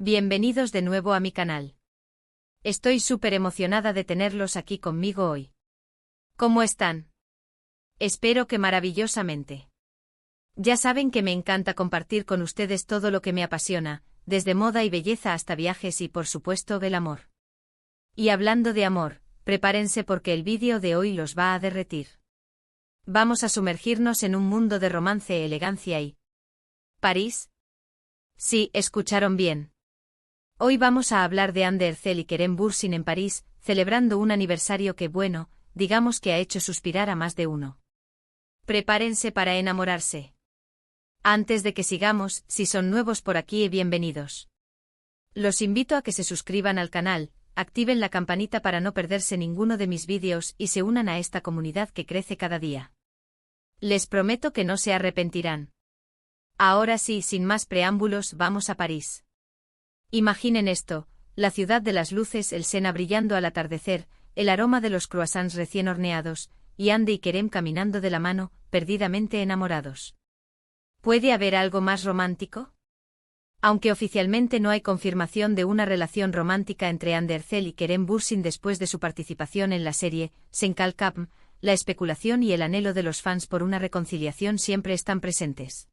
Bienvenidos de nuevo a mi canal. Estoy súper emocionada de tenerlos aquí conmigo hoy. ¿Cómo están? Espero que maravillosamente. Ya saben que me encanta compartir con ustedes todo lo que me apasiona, desde moda y belleza hasta viajes y por supuesto el amor. Y hablando de amor, prepárense porque el vídeo de hoy los va a derretir. Vamos a sumergirnos en un mundo de romance, elegancia y... ¿París? Sí, escucharon bien. Hoy vamos a hablar de Anne Derzel y Kerem Bürsin en París, celebrando un aniversario que, bueno, digamos que ha hecho suspirar a más de uno. Prepárense para enamorarse. Antes de que sigamos, si son nuevos por aquí, bienvenidos. Los invito a que se suscriban al canal, activen la campanita para no perderse ninguno de mis vídeos y se unan a esta comunidad que crece cada día. Les prometo que no se arrepentirán. Ahora sí, sin más preámbulos, vamos a París. Imaginen esto, la ciudad de las luces, el Sena brillando al atardecer, el aroma de los croissants recién horneados, y Anne y Kerem caminando de la mano, perdidamente enamorados. ¿Puede haber algo más romántico? Aunque oficialmente no hay confirmación de una relación romántica entre Anne Derzel y Kerem Bürsin después de su participación en la serie Senkalkapm, la especulación y el anhelo de los fans por una reconciliación siempre están presentes.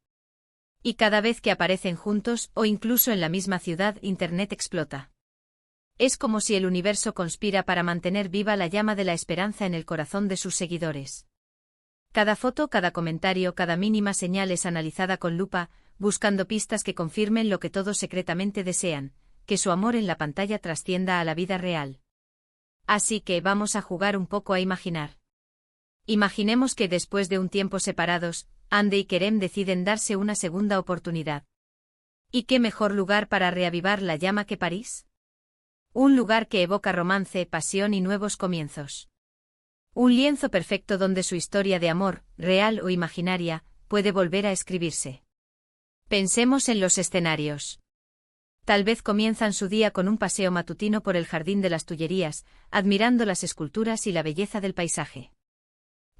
Y cada vez que aparecen juntos, o incluso en la misma ciudad, Internet explota. Es como si el universo conspira para mantener viva la llama de la esperanza en el corazón de sus seguidores. Cada foto, cada comentario, cada mínima señal es analizada con lupa, buscando pistas que confirmen lo que todos secretamente desean, que su amor en la pantalla trascienda a la vida real. Así que vamos a jugar un poco a imaginar. Imaginemos que después de un tiempo separados, Anne y Kerem deciden darse una segunda oportunidad. ¿Y qué mejor lugar para reavivar la llama que París? Un lugar que evoca romance, pasión y nuevos comienzos. Un lienzo perfecto donde su historia de amor, real o imaginaria, puede volver a escribirse. Pensemos en los escenarios. Tal vez comienzan su día con un paseo matutino por el jardín de las Tullerías, admirando las esculturas y la belleza del paisaje.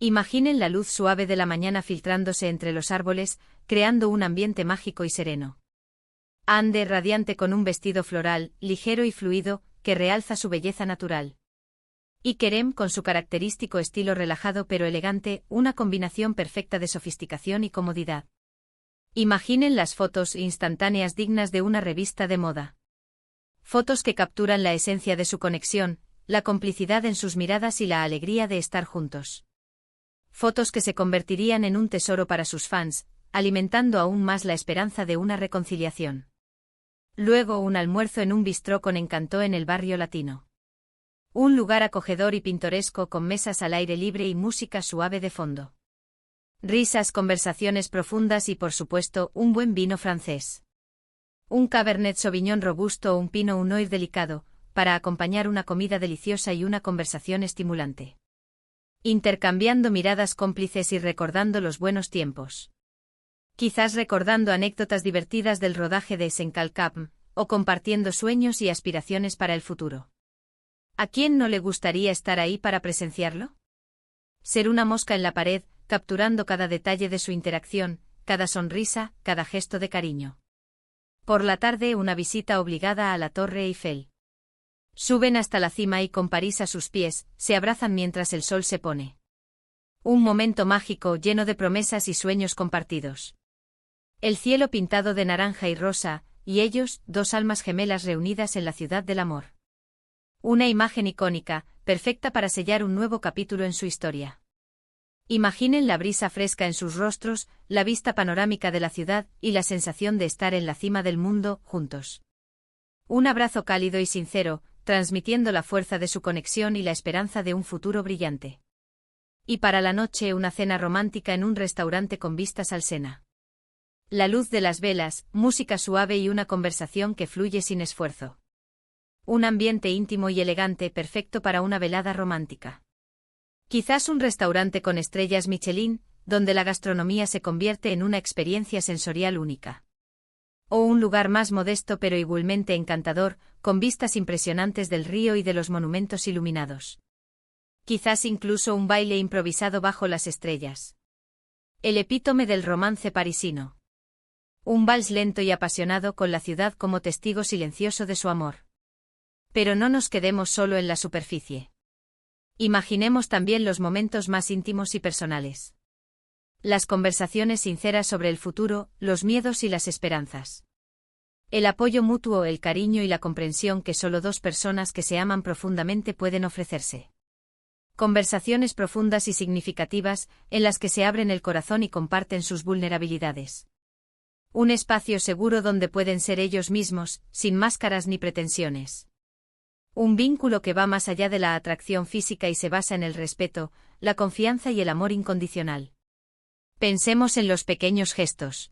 Imaginen la luz suave de la mañana filtrándose entre los árboles, creando un ambiente mágico y sereno. Anne radiante con un vestido floral, ligero y fluido, que realza su belleza natural. Y Kerem con su característico estilo relajado pero elegante, una combinación perfecta de sofisticación y comodidad. Imaginen las fotos instantáneas dignas de una revista de moda. Fotos que capturan la esencia de su conexión, la complicidad en sus miradas y la alegría de estar juntos. Fotos que se convertirían en un tesoro para sus fans, alimentando aún más la esperanza de una reconciliación. Luego un almuerzo en un bistró con encanto en el barrio latino. Un lugar acogedor y pintoresco con mesas al aire libre y música suave de fondo. Risas, conversaciones profundas y por supuesto un buen vino francés. Un Cabernet Sauvignon robusto o un Pinot Noir delicado, para acompañar una comida deliciosa y una conversación estimulante. Intercambiando miradas cómplices y recordando los buenos tiempos. Quizás recordando anécdotas divertidas del rodaje de Senkalkapm, o compartiendo sueños y aspiraciones para el futuro. ¿A quién no le gustaría estar ahí para presenciarlo? Ser una mosca en la pared, capturando cada detalle de su interacción, cada sonrisa, cada gesto de cariño. Por la tarde una visita obligada a la Torre Eiffel. Suben hasta la cima y con París a sus pies, se abrazan mientras el sol se pone. Un momento mágico lleno de promesas y sueños compartidos. El cielo pintado de naranja y rosa, y ellos, dos almas gemelas reunidas en la ciudad del amor. Una imagen icónica, perfecta para sellar un nuevo capítulo en su historia. Imaginen la brisa fresca en sus rostros, la vista panorámica de la ciudad y la sensación de estar en la cima del mundo, juntos. Un abrazo cálido y sincero, transmitiendo la fuerza de su conexión y la esperanza de un futuro brillante. Y para la noche una cena romántica en un restaurante con vistas al Sena. La luz de las velas, música suave y una conversación que fluye sin esfuerzo. Un ambiente íntimo y elegante perfecto para una velada romántica. Quizás un restaurante con estrellas Michelin, donde la gastronomía se convierte en una experiencia sensorial única. O un lugar más modesto pero igualmente encantador, con vistas impresionantes del río y de los monumentos iluminados. Quizás incluso un baile improvisado bajo las estrellas. El epítome del romance parisino. Un vals lento y apasionado con la ciudad como testigo silencioso de su amor. Pero no nos quedemos solo en la superficie. Imaginemos también los momentos más íntimos y personales. Las conversaciones sinceras sobre el futuro, los miedos y las esperanzas. El apoyo mutuo, el cariño y la comprensión que solo dos personas que se aman profundamente pueden ofrecerse. Conversaciones profundas y significativas, en las que se abren el corazón y comparten sus vulnerabilidades. Un espacio seguro donde pueden ser ellos mismos, sin máscaras ni pretensiones. Un vínculo que va más allá de la atracción física y se basa en el respeto, la confianza y el amor incondicional. Pensemos en los pequeños gestos.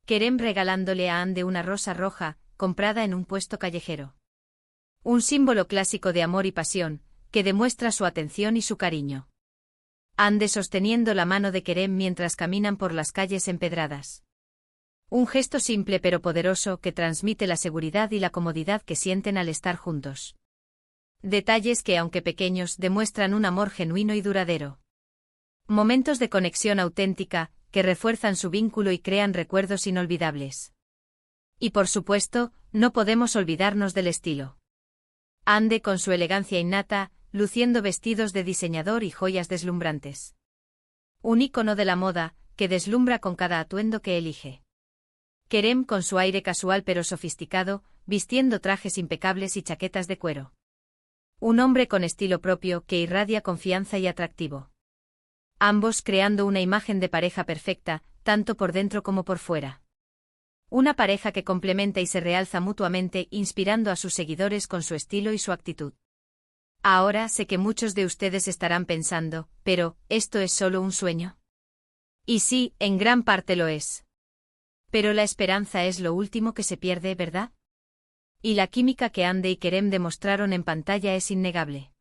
Kerem regalándole a Ande una rosa roja, comprada en un puesto callejero. Un símbolo clásico de amor y pasión, que demuestra su atención y su cariño. Ande sosteniendo la mano de Kerem mientras caminan por las calles empedradas. Un gesto simple pero poderoso que transmite la seguridad y la comodidad que sienten al estar juntos. Detalles que, aunque pequeños, demuestran un amor genuino y duradero. Momentos de conexión auténtica, que refuerzan su vínculo y crean recuerdos inolvidables. Y por supuesto, no podemos olvidarnos del estilo. Ande con su elegancia innata, luciendo vestidos de diseñador y joyas deslumbrantes. Un ícono de la moda, que deslumbra con cada atuendo que elige. Kerem con su aire casual pero sofisticado, vistiendo trajes impecables y chaquetas de cuero. Un hombre con estilo propio que irradia confianza y atractivo. Ambos creando una imagen de pareja perfecta, tanto por dentro como por fuera. Una pareja que complementa y se realza mutuamente, inspirando a sus seguidores con su estilo y su actitud. Ahora sé que muchos de ustedes estarán pensando, pero, ¿esto es solo un sueño? Y sí, en gran parte lo es. Pero la esperanza es lo último que se pierde, ¿verdad? Y la química que Ande y Kerem demostraron en pantalla es innegable.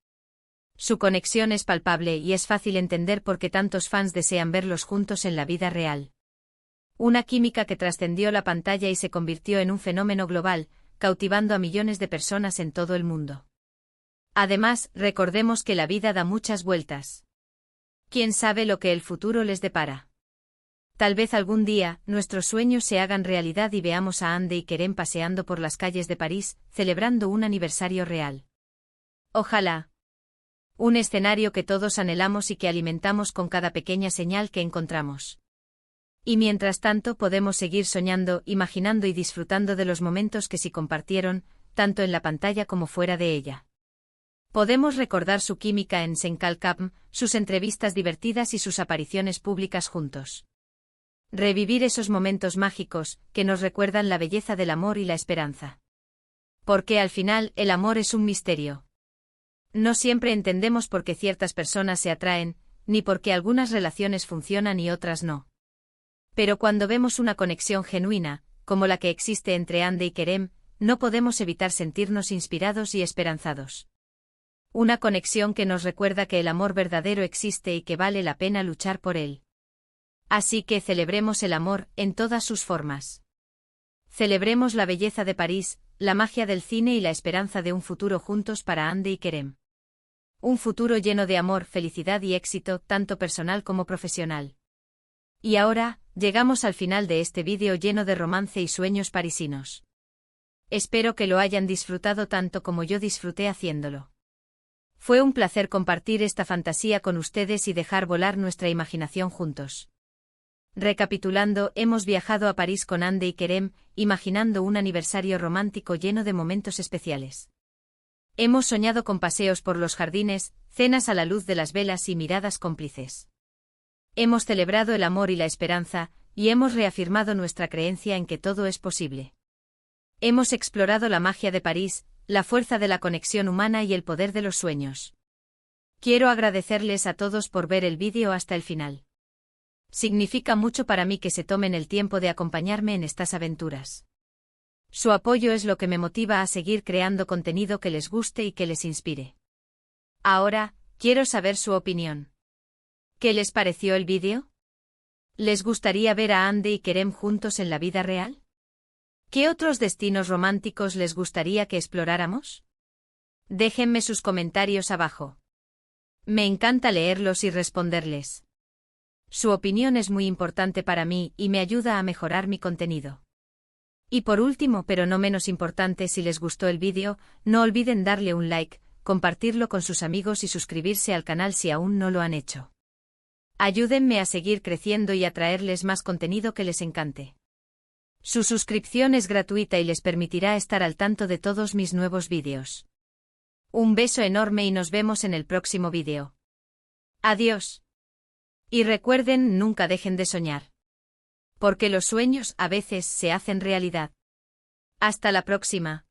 Su conexión es palpable y es fácil entender por qué tantos fans desean verlos juntos en la vida real. Una química que trascendió la pantalla y se convirtió en un fenómeno global, cautivando a millones de personas en todo el mundo. Además, recordemos que la vida da muchas vueltas. ¿Quién sabe lo que el futuro les depara? Tal vez algún día, nuestros sueños se hagan realidad y veamos a Ande y Kerem paseando por las calles de París, celebrando un aniversario real. Ojalá. Un escenario que todos anhelamos y que alimentamos con cada pequeña señal que encontramos. Y mientras tanto podemos seguir soñando, imaginando y disfrutando de los momentos que sí compartieron, tanto en la pantalla como fuera de ella. Podemos recordar su química en Senkalkam, sus entrevistas divertidas y sus apariciones públicas juntos. Revivir esos momentos mágicos, que nos recuerdan la belleza del amor y la esperanza. Porque al final, el amor es un misterio. No siempre entendemos por qué ciertas personas se atraen, ni por qué algunas relaciones funcionan y otras no. Pero cuando vemos una conexión genuina, como la que existe entre Ande y Kerem, no podemos evitar sentirnos inspirados y esperanzados. Una conexión que nos recuerda que el amor verdadero existe y que vale la pena luchar por él. Así que celebremos el amor, en todas sus formas. Celebremos la belleza de París, la magia del cine y la esperanza de un futuro juntos para Ande y Kerem. Un futuro lleno de amor, felicidad y éxito, tanto personal como profesional. Y ahora, llegamos al final de este vídeo lleno de romance y sueños parisinos. Espero que lo hayan disfrutado tanto como yo disfruté haciéndolo. Fue un placer compartir esta fantasía con ustedes y dejar volar nuestra imaginación juntos. Recapitulando, hemos viajado a París con Ande y Kerem, imaginando un aniversario romántico lleno de momentos especiales. Hemos soñado con paseos por los jardines, cenas a la luz de las velas y miradas cómplices. Hemos celebrado el amor y la esperanza, y hemos reafirmado nuestra creencia en que todo es posible. Hemos explorado la magia de París, la fuerza de la conexión humana y el poder de los sueños. Quiero agradecerles a todos por ver el vídeo hasta el final. Significa mucho para mí que se tomen el tiempo de acompañarme en estas aventuras. Su apoyo es lo que me motiva a seguir creando contenido que les guste y que les inspire. Ahora, quiero saber su opinión. ¿Qué les pareció el vídeo? ¿Les gustaría ver a Ande y Kerem juntos en la vida real? ¿Qué otros destinos románticos les gustaría que exploráramos? Déjenme sus comentarios abajo. Me encanta leerlos y responderles. Su opinión es muy importante para mí y me ayuda a mejorar mi contenido. Y por último, pero no menos importante, si les gustó el vídeo, no olviden darle un like, compartirlo con sus amigos y suscribirse al canal si aún no lo han hecho. Ayúdenme a seguir creciendo y a traerles más contenido que les encante. Su suscripción es gratuita y les permitirá estar al tanto de todos mis nuevos vídeos. Un beso enorme y nos vemos en el próximo vídeo. Adiós. Y recuerden, nunca dejen de soñar. Porque los sueños a veces se hacen realidad. Hasta la próxima.